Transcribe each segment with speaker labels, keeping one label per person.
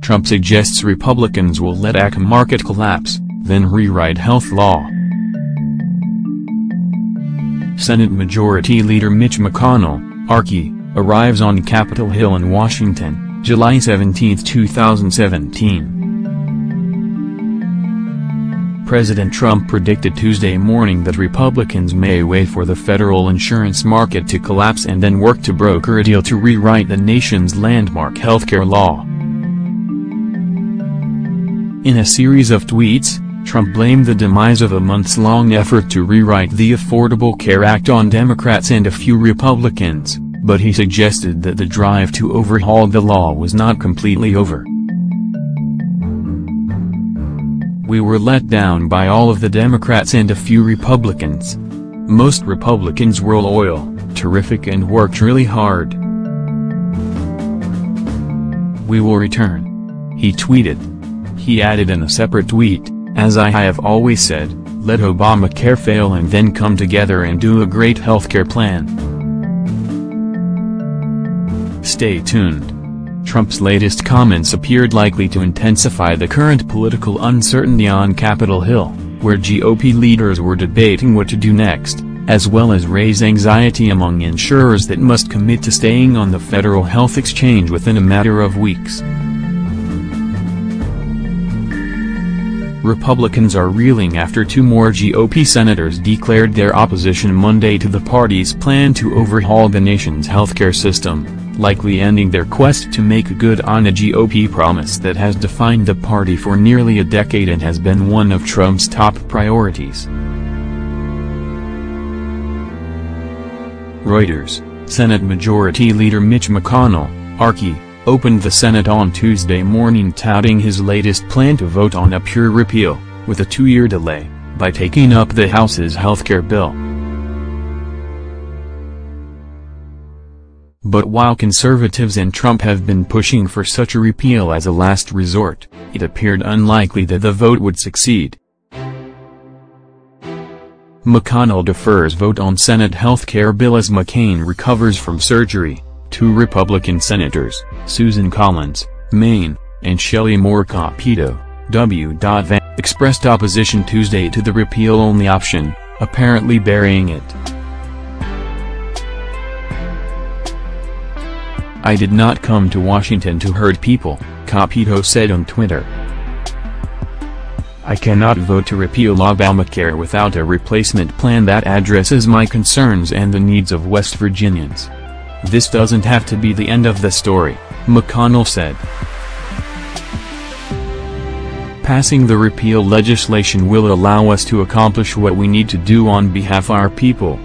Speaker 1: Trump suggests Republicans will let ACA market collapse, then rewrite health law. Senate Majority Leader Mitch McConnell, RK, arrives on Capitol Hill in Washington, July 17, 2017. President Trump predicted Tuesday morning that Republicans may wait for the federal insurance market to collapse and then work to broker a deal to rewrite the nation's landmark healthcare law. In a series of tweets, Trump blamed the demise of a months-long effort to rewrite the Affordable Care Act on Democrats and a few Republicans, but he suggested that the drive to overhaul the law was not completely over. "We were let down by all of the Democrats and a few Republicans. Most Republicans were loyal, terrific and worked really hard. We will return," he tweeted. He added in a separate tweet, "As I have always said, let Obamacare fail and then come together and do a great healthcare plan." Stay tuned. Trump's latest comments appeared likely to intensify the current political uncertainty on Capitol Hill, where GOP leaders were debating what to do next, as well as raise anxiety among insurers that must commit to staying on the federal health exchange within a matter of weeks. Republicans are reeling after two more GOP senators declared their opposition Monday to the party's plan to overhaul the nation's healthcare system, likely ending their quest to make good on a GOP promise that has defined the party for nearly a decade and has been one of Trump's top priorities. Reuters, Senate Majority Leader Mitch McConnell, RK, opened the Senate on Tuesday morning touting his latest plan to vote on a pure repeal, with a 2-year delay, by taking up the House's healthcare bill. But while conservatives and Trump have been pushing for such a repeal as a last resort, it appeared unlikely that the vote would succeed. McConnell defers vote on Senate health care bill as McCain recovers from surgery. Two Republican senators, Susan Collins, Maine, and Shelley Moore Capito, W. Van, expressed opposition Tuesday to the repeal-only option, apparently burying it. "I did not come to Washington to hurt people," Capito said on Twitter. "I cannot vote to repeal Obamacare without a replacement plan that addresses my concerns and the needs of West Virginians. This doesn't have to be the end of the story," McConnell said. "Passing the repeal legislation will allow us to accomplish what we need to do on behalf of our people."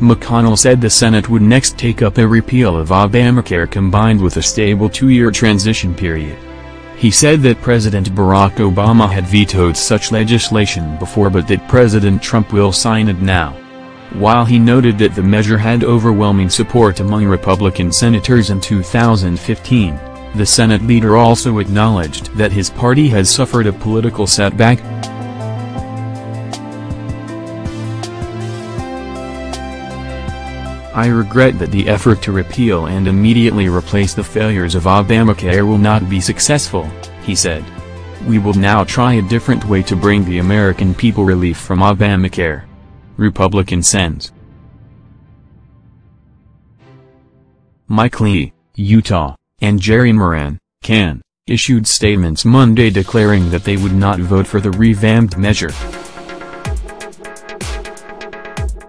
Speaker 1: McConnell said the Senate would next take up a repeal of Obamacare combined with a stable 2-year transition period. He said that President Barack Obama had vetoed such legislation before but that President Trump will sign it now. While he noted that the measure had overwhelming support among Republican senators in 2015, the Senate leader also acknowledged that his party has suffered a political setback. "I regret that the effort to repeal and immediately replace the failures of Obamacare will not be successful," he said. "We will now try a different way to bring the American people relief from Obamacare." Republican sends. Mike Lee, Utah, and Jerry Moran, Can, issued statements Monday declaring that they would not vote for the revamped measure.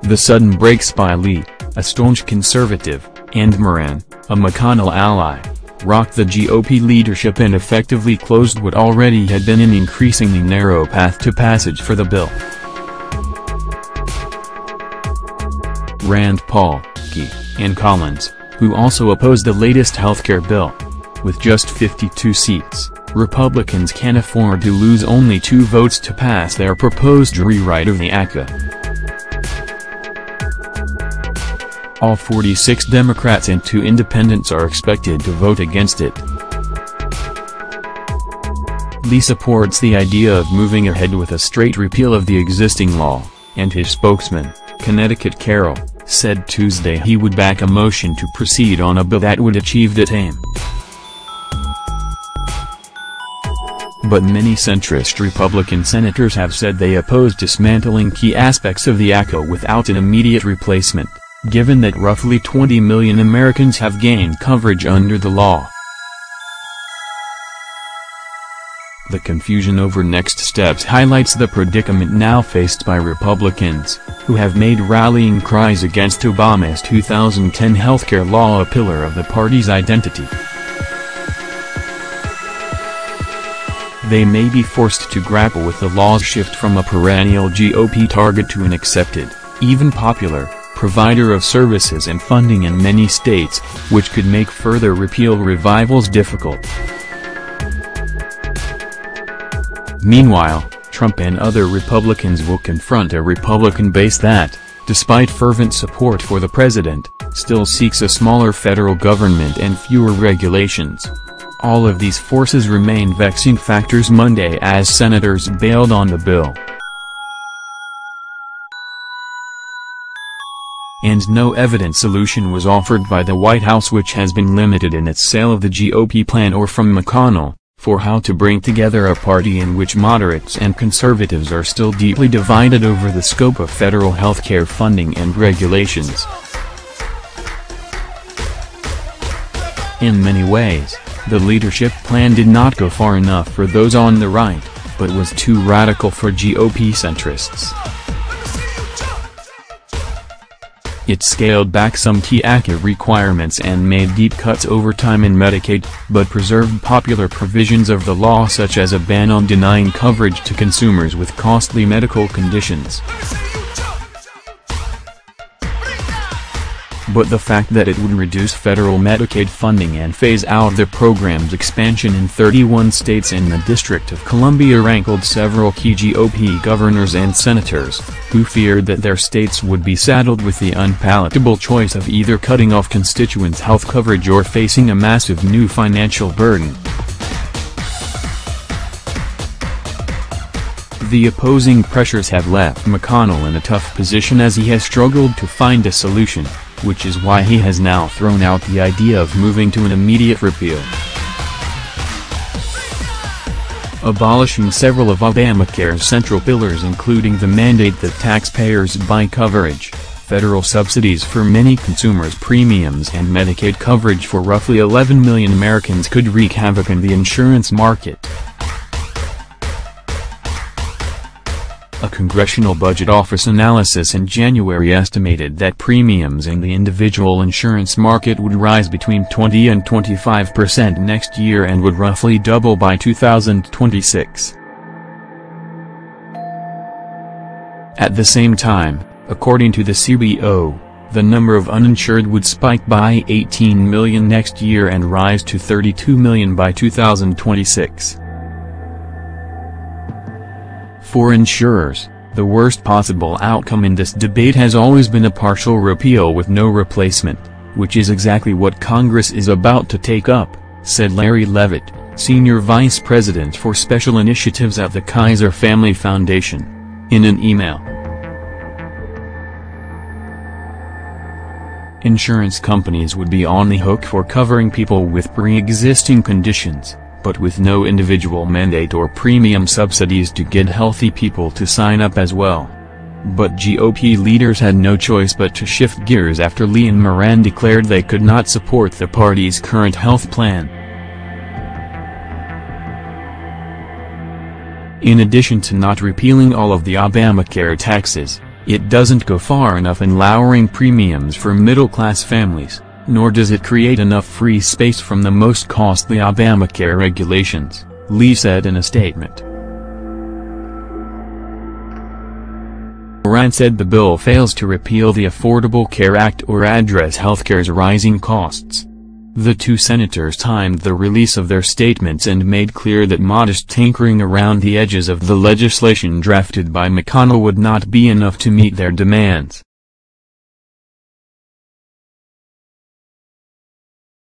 Speaker 1: The sudden breaks by Lee, a staunch conservative, and Moran, a McConnell ally, rocked the GOP leadership and effectively closed what already had been an increasingly narrow path to passage for the bill. Rand Paul, Key, and Collins, who also opposed the latest healthcare bill. With just 52 seats, Republicans can afford to lose only 2 votes to pass their proposed rewrite of the ACA. All 46 Democrats and 2 independents are expected to vote against it. Lee supports the idea of moving ahead with a straight repeal of the existing law, and his spokesman, Connecticut Carroll, said Tuesday he would back a motion to proceed on a bill that would achieve that aim. but many centrist Republican senators have said they oppose dismantling key aspects of the ACA without an immediate replacement, given that roughly 20 million Americans have gained coverage under the law. The confusion over next steps highlights the predicament now faced by Republicans, who have made rallying cries against Obama's 2010 healthcare law a pillar of the party's identity. They may be forced to grapple with the law's shift from a perennial GOP target to an accepted, even popular, provider of services and funding in many states, which could make further repeal revivals difficult. Meanwhile, Trump and other Republicans will confront a Republican base that, despite fervent support for the president, still seeks a smaller federal government and fewer regulations. All of these forces remain vexing factors Monday as senators bailed on the bill. And no evident solution was offered by the White House, which has been limited in its sale of the GOP plan, or from McConnell, for how to bring together a party in which moderates and conservatives are still deeply divided over the scope of federal healthcare funding and regulations. In many ways, the leadership plan did not go far enough for those on the right, but was too radical for GOP centrists. It scaled back some key ACA requirements and made deep cuts over time in Medicaid, but preserved popular provisions of the law such as a ban on denying coverage to consumers with costly medical conditions. But the fact that it would reduce federal Medicaid funding and phase out the program's expansion in 31 states and the District of Columbia rankled several key GOP governors and senators, who feared that their states would be saddled with the unpalatable choice of either cutting off constituents' health coverage or facing a massive new financial burden. The opposing pressures have left McConnell in a tough position as he has struggled to find a solution, which is why he has now thrown out the idea of moving to an immediate repeal. Abolishing several of Obamacare's central pillars, including the mandate that taxpayers buy coverage, federal subsidies for many consumers' premiums and Medicaid coverage for roughly 11 million Americans, could wreak havoc in the insurance market. A Congressional Budget Office analysis in January estimated that premiums in the individual insurance market would rise between 20 and 25% next year and would roughly double by 2026. At the same time, according to the CBO, the number of uninsured would spike by 18 million next year and rise to 32 million by 2026. For insurers, the worst possible outcome in this debate has always been a partial repeal with no replacement, which is exactly what Congress is about to take up, said Larry Levitt, Senior Vice President for Special Initiatives at the Kaiser Family Foundation, in an email. Insurance companies would be on the hook for covering people with pre-existing conditions, but with no individual mandate or premium subsidies to get healthy people to sign up as well. But GOP leaders had no choice but to shift gears after Lee and Moran declared they could not support the party's current health plan. In addition to not repealing all of the Obamacare taxes, it doesn't go far enough in lowering premiums for middle-class families, nor does it create enough free space from the most costly Obamacare regulations, Lee said in a statement. Moran said the bill fails to repeal the Affordable Care Act or address healthcare's rising costs. The two senators timed the release of their statements and made clear that modest tinkering around the edges of the legislation drafted by McConnell would not be enough to meet their demands.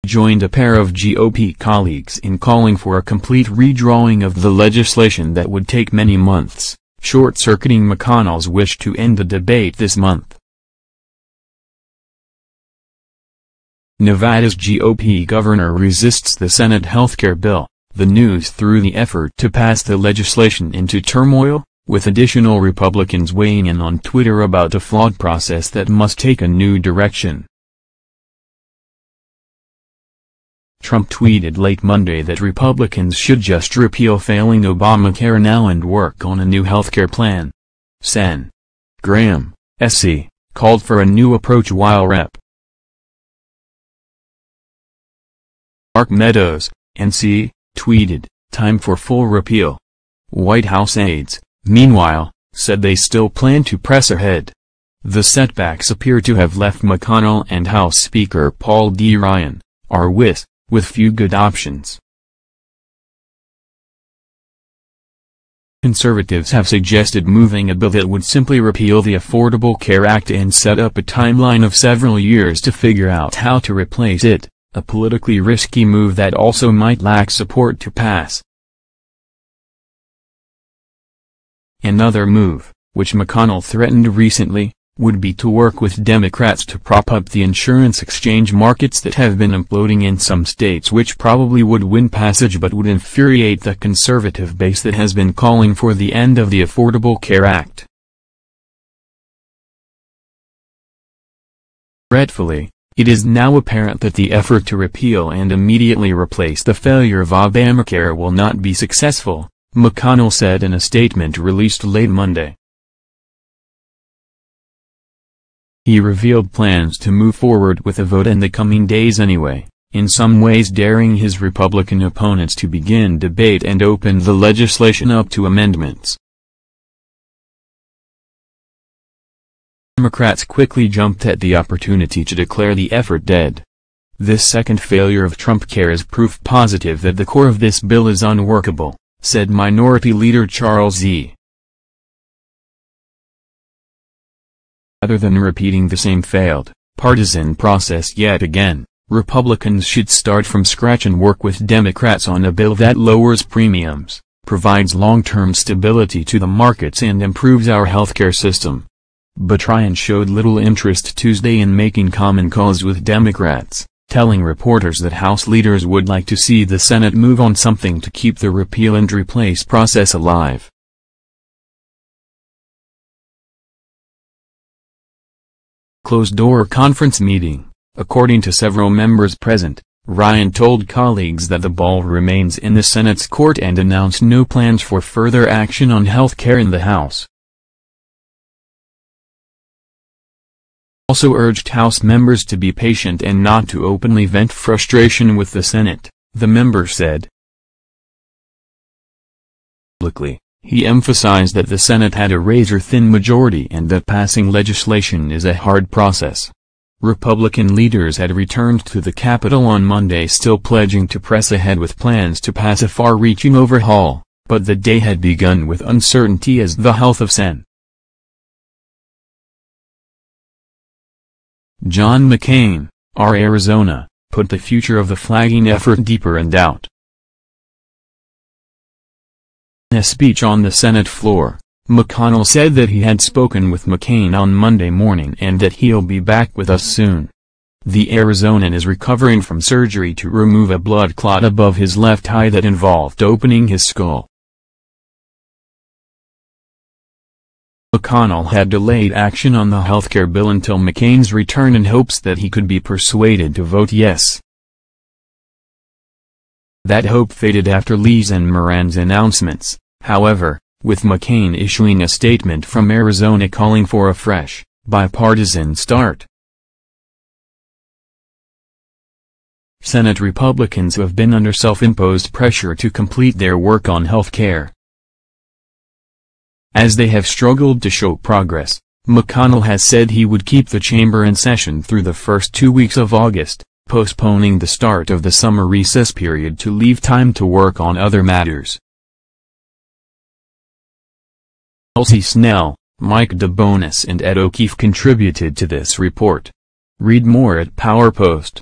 Speaker 1: Joined a pair of GOP colleagues in calling for a complete redrawing of the legislation that would take many months, short-circuiting McConnell's wish to end the debate this month. Nevada's GOP governor resists the Senate healthcare bill, The news threw the effort to pass the legislation into turmoil, with additional Republicans weighing in on Twitter about a flawed process that must take a new direction. Trump tweeted late Monday that Republicans should just repeal failing Obamacare now and work on a new healthcare plan. Sen. Graham, SC, called for a new approach while Rep. Mark Meadows, NC, tweeted, "Time for full repeal." White House aides, meanwhile, said they still plan to press ahead. The setbacks appear to have left McConnell and House Speaker Paul D. Ryan, R. with few good options. Conservatives have suggested moving a bill that would simply repeal the Affordable Care Act and set up a timeline of several years to figure out how to replace it, a politically risky move that also might lack support to pass. Another move, which McConnell threatened recently, would be to work with Democrats to prop up the insurance exchange markets that have been imploding in some states, which probably would win passage but would infuriate the conservative base that has been calling for the end of the Affordable Care Act. Regretfully, it is now apparent that the effort to repeal and immediately replace the failure of Obamacare will not be successful, McConnell said in a statement released late Monday. He revealed plans to move forward with a vote in the coming days anyway, in some ways daring his Republican opponents to begin debate and open the legislation up to amendments. Democrats quickly jumped at the opportunity to declare the effort dead. This second failure of Trumpcare is proof positive that the core of this bill is unworkable, said Minority Leader Charles E. Rather than repeating the same failed, partisan process yet again, Republicans should start from scratch and work with Democrats on a bill that lowers premiums, provides long-term stability to the markets and improves our healthcare system. But Ryan showed little interest Tuesday in making common cause with Democrats, telling reporters that House leaders would like to see the Senate move on something to keep the repeal and replace process alive. Closed-door conference meeting. According to several members present, Ryan told colleagues that the ball remains in the Senate's court and announced no plans for further action on health care in the House. Also urged House members to be patient and not to openly vent frustration with the Senate, the member said. Publicly, he emphasized that the Senate had a razor-thin majority and that passing legislation is a hard process. Republican leaders had returned to the Capitol on Monday still pledging to press ahead with plans to pass a far-reaching overhaul, but the day had begun with uncertainty as the health of Sen. John McCain, R. Arizona, put the future of the flagging effort deeper in doubt. In a speech on the Senate floor, McConnell said that he had spoken with McCain on Monday morning and that he'll be back with us soon. The Arizonan is recovering from surgery to remove a blood clot above his left eye that involved opening his skull. McConnell had delayed action on the healthcare bill until McCain's return in hopes that he could be persuaded to vote yes. That hope faded after Lee's and Moran's announcements, however, with McCain issuing a statement from Arizona calling for a fresh, bipartisan start. Senate Republicans have been under self-imposed pressure to complete their work on health care. As they have struggled to show progress, McConnell has said he would keep the chamber in session through the first 2 weeks of August, postponing the start of the summer recess period to leave time to work on other matters. Elsie Snell, Mike DeBonis and Ed O'Keefe contributed to this report. Read more at PowerPost.